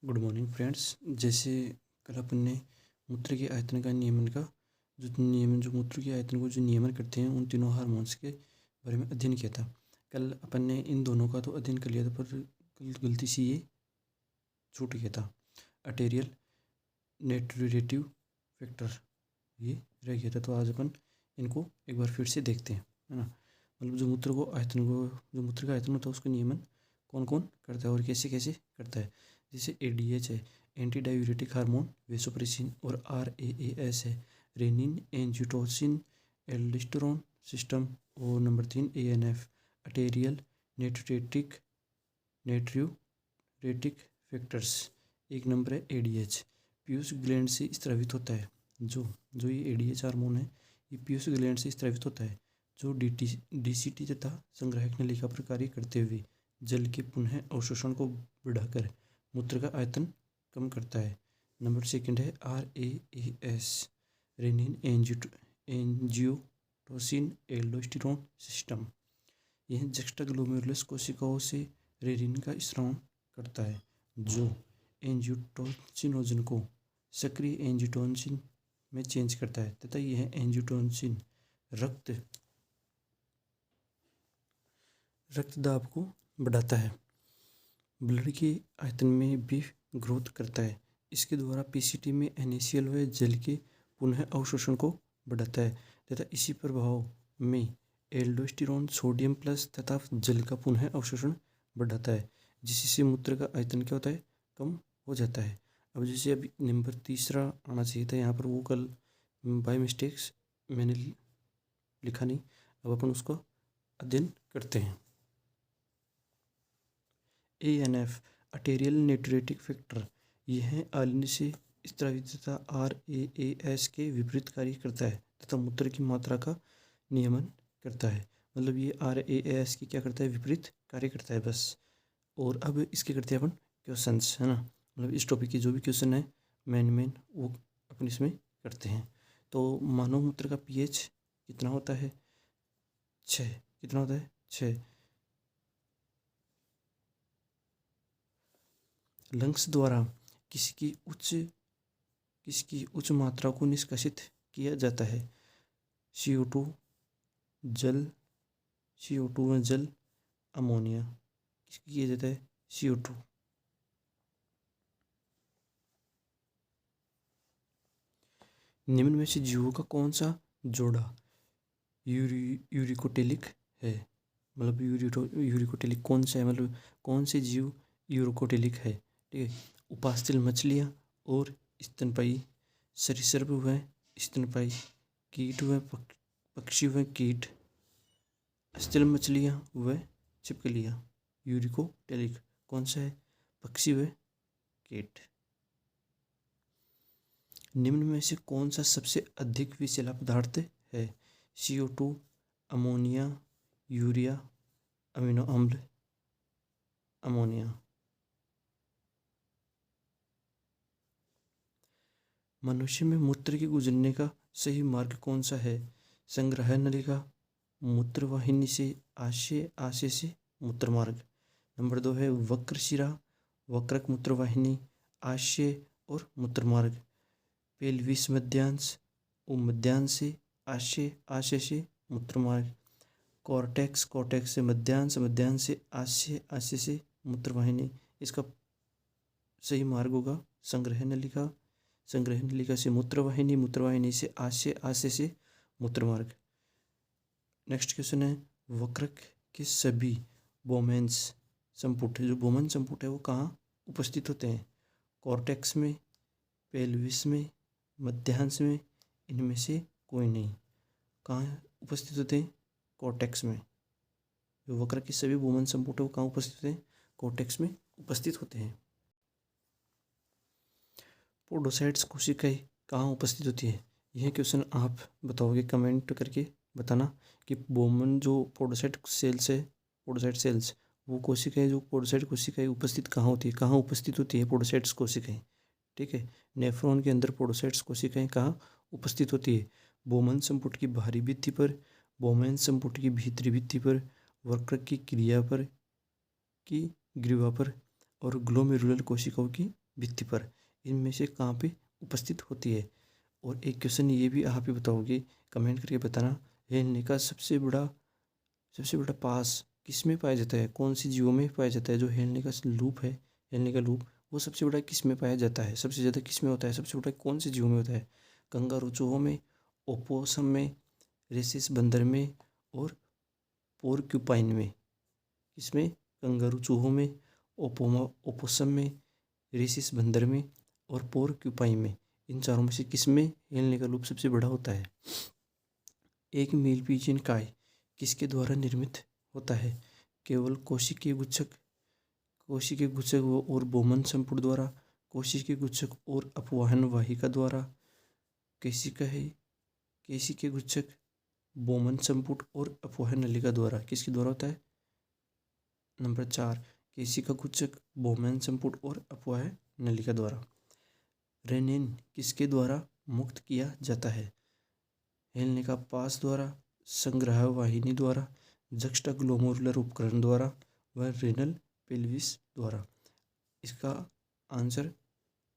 Good morning friends. जैसे कल अपन ने मूत्र के आयतन का नियमन का जो मूत्र के आयतन को जो नियमन करते हैं उन तीनों हार्मोन्स के बारे में अध्ययन किया था। कल अपन ने इन दोनों का तो अध्ययन कर लिया था, पर कल गलती से ये छूट गया था। अर्टेरियल नेट्रेटिव फैक्टर ये रह गया था, तो आज अपन इनको एक बार फिर से देखते हैं, है ना। मतलब जो मूत्र का आयतन होता है उसका नियमन कौन कौन करता है और कैसे कैसे करता है। जैसे एडीएच है, एंटी डायूरेटिक हार्मोन वेसोप्रेसिन, और आरएएएस है, रेनिन एंजियोटेंसिन एल्डोस्टेरोन सिस्टम, और नंबर 3 एएनएफ अर्टेरियल नेट्रियोरेटिक फैक्टर्स। एक नंबर है एडीएच, पीयूष ग्लैंड से स्रावित होता है। जो ये एडीएच हार्मोन है ये पीयूष ग्लैंड से स्रावित होता है, जो डीसीटी तथा संग्राहक नलिका पर कार्य करते हुए जल के पुनः अवशोषण को बढ़ाकर मूत्र का आयतन कम करता है। नंबर सेकंड है आरएएएस, रेनिन एंजियोटेंसिन एल्डोस्टेरोन सिस्टम। यह जक्स्टाग्लोमेरुलस कोशिकाओं से रेनिन का स्राव करता है, जो एंजियोटेंसिनोजन को सक्रिय एंजियोटेंसिन में चेंज करता है, तथा यह एंजियोटेंसिन रक्तदाब को बढ़ाता है। ब्लड के आयतन में भी ग्रोथ करता है। इसके द्वारा पीसीटी में NaCl व जल के पुनः अवशोषण को बढ़ाता है, तथा इसी प्रभाव में एल्डोस्टेरोन सोडियम प्लस तथा जल का पुनः अवशोषण बढ़ाता है, जिससे मूत्र का आयतन क्या होता है, कम हो जाता है। अब जैसे अभी नंबर तीसरा आना चाहिए था यहाँ पर, वो कल बाय मिस्टेक्स मैंने लिखा नहीं। अब अपन उसको अध्ययन करते हैं। एएनएफ अर्टेरियल नेट्रेटिक फैक्टर, यह आलिन्य से स्रावित तथा आरएएएस के विपरीत कार्य करता है तथा मूत्र की मात्रा का नियमन करता है। मतलब ये आरएएएस की क्या करता है, विपरीत कार्य करता है बस। और अब इसके करते हैं अपन क्वेश्चंस, है ना। मतलब इस टॉपिक की जो भी क्वेश्चन है मेन वो अपन इसमें करते हैं। तो मानव मूत्र का पीएच कितना होता है, 6। कितना होता है, 6। लंग्स द्वारा किसकी उच्च मात्रा को निष्कासित किया जाता है। CO2 में जल, अमोनिया। किसकी किया जाता है, CO2। निम्न में से जीवों का कौन सा जोड़ा यूरिकोटेलिक है। मतलब यूरिकोटेलिक कौन सा है, मतलब कौन से जीव यूरिकोटेलिक है, ठीक है। उपास्थल मछलियाँ और स्तनपायी सरीसृप व स्तनपायी कीट व पक्षी व कीट, स्थल मछलियाँ व छिपकलियाँ। यूरिकोटेलिक कौन सा है, पक्षी व कीट। निम्न में से कौन सा सबसे अधिक विषैला पदार्थ है। CO2, अमोनिया, यूरिया, अमीनो अम्ल, अमोनिया। मनुष्य में मूत्र के गुजरने का सही मार्ग कौन सा है। संग्राहक नलिका, मूत्रवाहिनी से आशय, आशय से मूत्र मार्ग। नंबर 2 है वक्र शिरा, वक्रक मूत्रवाहिनी, आशय और मूत्र मार्ग। पेल्विस मध्यांश, मध्यांश से आशय, आशय से मूत्र मार्ग। कॉर्टेक्स, कॉर्टेक्स से मध्यांश, मध्यांश से आशय, आशय से मूत्रवाहिनी। इसका सही मार्ग होगा संग्रह नलिका, संग्रह नलिका से मूत्रवाहिनी, मूत्रवाहिनी से आशय, आशय से मूत्र मार्ग। नेक्स्ट क्वेश्चन है वक्रक के सभी बोमेन्स संपुट, जो बोमन संपुट है वो कहाँ उपस्थित होते हैं। कॉर्टेक्स में, पेल्विस में, मध्यांश में, इनमें से कोई नहीं। कहाँ उपस्थित होते हैं, कॉर्टेक्स में। जो वक्र के सभी बोमन संपुट है वो कहाँ उपस्थित होते हैं, कॉर्टेक्स में उपस्थित होते हैं। पोडोसाइट्स कोशिकाएं कहाँ उपस्थित होती है। यह क्वेश्चन आप बताओगे, कमेंट करके बताना कि बोमन जो पोडोसाइट सेल्स है, पोडोसाइट सेल्स, वो कोशिकाएं, जो पोडोसाइट कोशिकाएं उपस्थित कहाँ होती है, कहाँ उपस्थित होती है पोडोसाइट्स कोशिकाएं, ठीक है। नेफ्रॉन के अंदर पोडोसाइट्स कोशिकाएं कहाँ उपस्थित होती है। बोमन संपुट की बाहरी भित्ति पर, बोमेन संपुट की भीतरी भित्ति पर, वक्रक की क्रिया पर, की ग्रीवा पर, और ग्लोमेरुलर कोशिकाओं की भित्ति पर, इनमें से कहाँ पे उपस्थित होती है। और एक क्वेश्चन ये भी आप ही बताओगे, कमेंट करके बताना, हेलने का सबसे बड़ा पास किस में पाया जाता है, कौन सी जीवों में पाया जाता है। जो हेलने का लूप है, हेलने का लूप, वो सबसे बड़ा किस में पाया जाता है, सबसे ज़्यादा किस में होता है, सबसे बड़ा कौन से जीवों में होता है। कंगारू चूहों में, ओपोसम में, रेसिस बंदर में और पोर्क्यूपाइन में। किसमें? कंगारू चूहों में, ओपोसम में, रेसिस बंदर में और पोर्क्यूपाइन में। इन चारों में से किस में हेलने का लूप सबसे बड़ा होता है। एक मील पिजियन काय किसके द्वारा निर्मित होता है। केवल कोशिकीय गुच्छक और बोमन संपुट द्वारा, कोशिकीय गुच्छक और अपवाहन वाहिका द्वारा, केशिकीय गुच्छक, बोमन संपुट और अपवाहन नलिका द्वारा। किसके द्वारा होता है। नंबर 4, केशिका गुच्छक, बोमन संपुट और अपवाह नलिका द्वारा। रेनिन किसके द्वारा मुक्त किया जाता है। हेलने का पास द्वारा, संग्रह वाहिनी द्वारा, जक्स्टाग्लोमेरुलर उपकरण द्वारा व रेनल पेल्विस द्वारा। इसका आंसर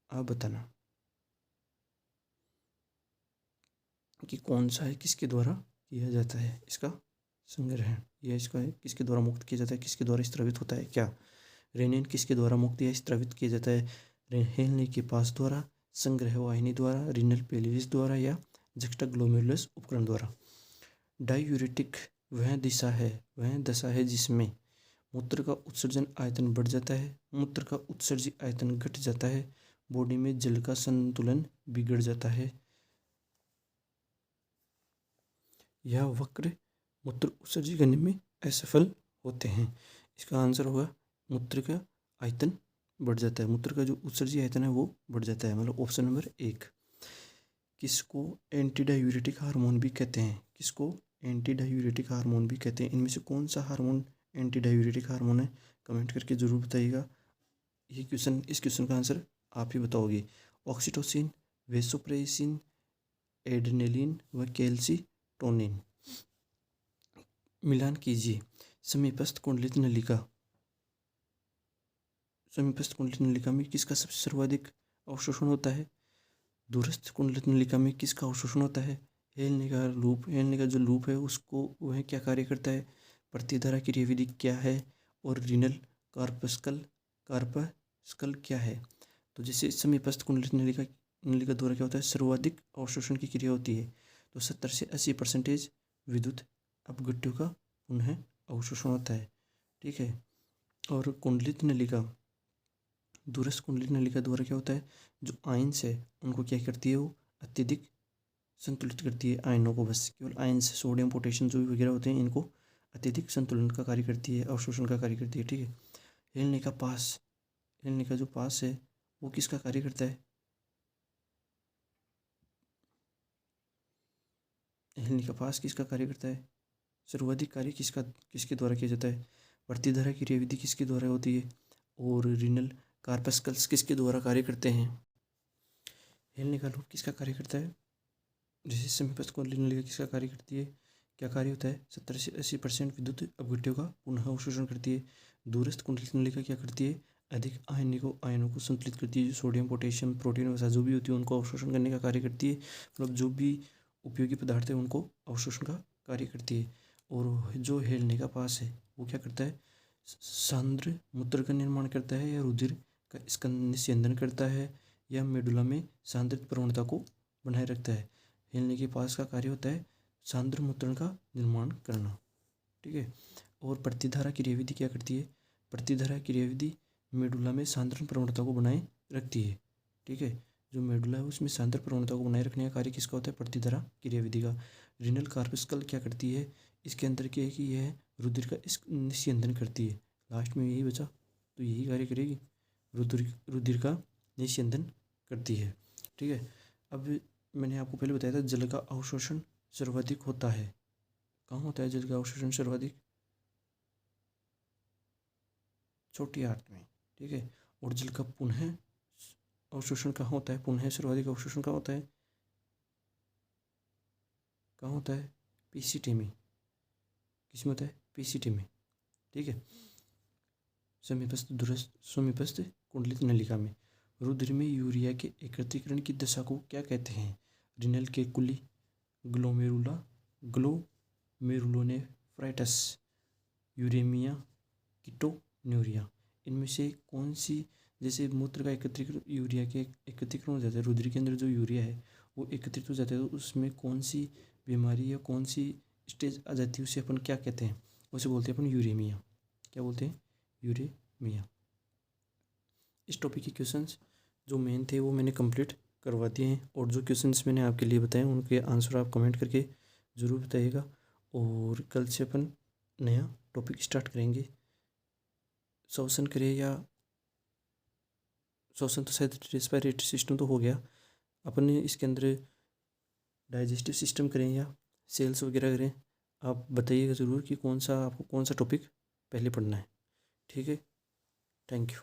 आप बताना कि कौन सा है, किसके द्वारा किया जाता है इसका संग्रहण, यह इसका है, किसके द्वारा मुक्त किया जाता है, किसके द्वारा स्त्रवित होता है। क्या रेनिन किसके द्वारा मुक्त या स्त्रवित किया जाता है। हेलने के पास द्वारा, संग्रह वाहिनी द्वारा, रीनल पेल्विस द्वारा या जक्स्टाग्लोमेरुलस उपकरण द्वारा। डायूरेटिक वह दशा है जिसमें मूत्र का उत्सर्जन आयतन बढ़ जाता है, मूत्र का उत्सर्जित आयतन घट जाता है, बॉडी में जल का संतुलन बिगड़ जाता है। यह वक्र मूत्र उत्सर्जित करने में असफल होते हैं। इसका आंसर होगा मूत्र का आयतन बढ़ जाता है, मूत्र का जो उत्सर्जित आयतन है वो बढ़ जाता है, मतलब ऑप्शन नंबर 1। किसको एंटी डायूरेटिक हार्मोन भी कहते हैं, किसको एंटी डायूरेटिक हार्मोन भी कहते हैं। इनमें से कौन सा हार्मोन एंटी डायूरेटिक हार्मोन है, कमेंट करके जरूर बताइएगा। इस क्वेश्चन का आंसर आप ही बताओगे। ऑक्सीटोसिन, वेसोप्रेसिन, एड्रेनलिन व कैल्सिटोनिन। मिलान कीजिए। समीपस्थ कुंडलित नलिका में किसका सबसे सर्वाधिक अवशोषण होता है। दूरस्थ कुंडलित नलिका में किसका अवशोषण होता है। हेलने का जो लूप है उसको वह क्या कार्य करता है, प्रतिधारा क्रियाविधि क्या है, और रीनल कार्पस्कल क्या है। तो जैसे समीपस्थ कुंडलित नलिका द्वारा क्या होता है, सर्वाधिक अवशोषण की क्रिया होती है। तो 70 से 80% विद्युत अपघट्यों का पुनः अवशोषण होता है। ठीक है। और दूरस्थ कुंडलित नलिका द्वारा क्या होता है, जो आयन्स है उनको क्या करती है, वो अत्यधिक संतुलित करती है आयनों को। बस केवल आयन्स, सोडियम पोटेशियम जो भी वगैरह होते हैं, इनको अत्यधिक संतुलन का कार्य करती है, अवशोषण का कार्य करती है। ठीक है। हेलने का जो पास है वो किसका कार्य करता है। हेलने का पास किसका कार्य करता है, सर्वाधिक कार्य किसके द्वारा किया जाता है। प्रतिधारा क्रियाविधि किसके द्वारा होती है, और रीनल कार्पस्कल्स किसके द्वारा कार्य करते हैं। हेलने का लूप किसका कार्य करता है, जैसे समीपस्थ कुंडलित नलिका किसका कार्य करती है, क्या कार्य होता है, 70 से 80% विद्युत अपघट्यों का पुनः अवशोषण करती है। दूरस्थ कुंडलित नलिका क्या करती है, अधिक आयनों को संतुलित करती है, जो सोडियम पोटेशियम प्रोटीन वसा जो भी होती है उनको अवशोषण करने का कार्य करती है, मतलब जो भी उपयोगी पदार्थ है उनको अवशोषण का कार्य करती है। और जो हेलने का पास है वो क्या करता है, सांद्र मूत्र का निर्माण करता है, या रुधिर का इसका निस्यंदन करता है, या मेडुला में सांद्रित प्रवणता को बनाए रखता है। हेलने के पास का कार्य होता है सांद्र मूत्रण का निर्माण करना। ठीक है। और प्रतिधारा क्रियाविधि क्या करती है, प्रतिधारा क्रियाविधि मेडुला में सांद्रण प्रवणता को बनाए रखती है। ठीक है। जो मेडुला है उसमें सांद्र प्रवणता को बनाए रखने का कार्य किसका होता है, प्रतिधारा क्रियाविधि का। रीनल कार्पस्कल क्या करती है, इसके अंदर क्या है कि यह रुधिर का इस निस्यंदन करती है। लास्ट में यही बचा, तो यही कार्य करेगी, रुधिर का निस्यंदन करती है। ठीक है। अब मैंने आपको पहले बताया था जल का अवशोषण सर्वाधिक होता है, कहाँ होता है जल का अवशोषण सर्वाधिक, छोटी आंत में। ठीक है। और जल का पुनः अवशोषण कहाँ होता है, पुनः सर्वाधिक अवशोषण कहाँ होता है, पीसीटी में। किसमें होता है, पीसीटी में। ठीक है। समीपस्थ कुंडलित नलिका में। रुधिर में यूरिया के एकत्रीकरण की दशा को क्या कहते हैं? Renal calculi, glomeruli, glomerulonephritis, uremia, ketonuria. इनमें से कौन सी, जैसे मूत्र का एकत्रीकरण, यूरिया के एकत्रीकरण हो जाता है, रुधिर के अंदर जो यूरिया है वो एकत्रित हो जाता है, तो उसमें कौन सी बीमारी या कौन सी स्टेज आ जाती है, उसे अपन क्या कहते हैं? उसे बोलते हैं अपन यूरेमिया। क्या बोलते हैं? यूरेमिया। इस टॉपिक के क्वेश्चंस जो मेन थे वो मैंने कंप्लीट करवा दिए हैं, और जो क्वेश्चंस मैंने आपके लिए बताए उनके आंसर आप कमेंट करके ज़रूर बताइएगा। और कल से अपन नया टॉपिक स्टार्ट करेंगे। श्वसन क्रिया या श्वसन तो शायद रेस्पिरेटरी सिस्टम तो हो गया, अपन इसके अंदर डाइजेस्टिव सिस्टम करें या सेल्स वगैरह करें, आप बताइएगा ज़रूर कि कौन सा आपको कौन सा टॉपिक पहले पढ़ना है। ठीक है, थैंक यू।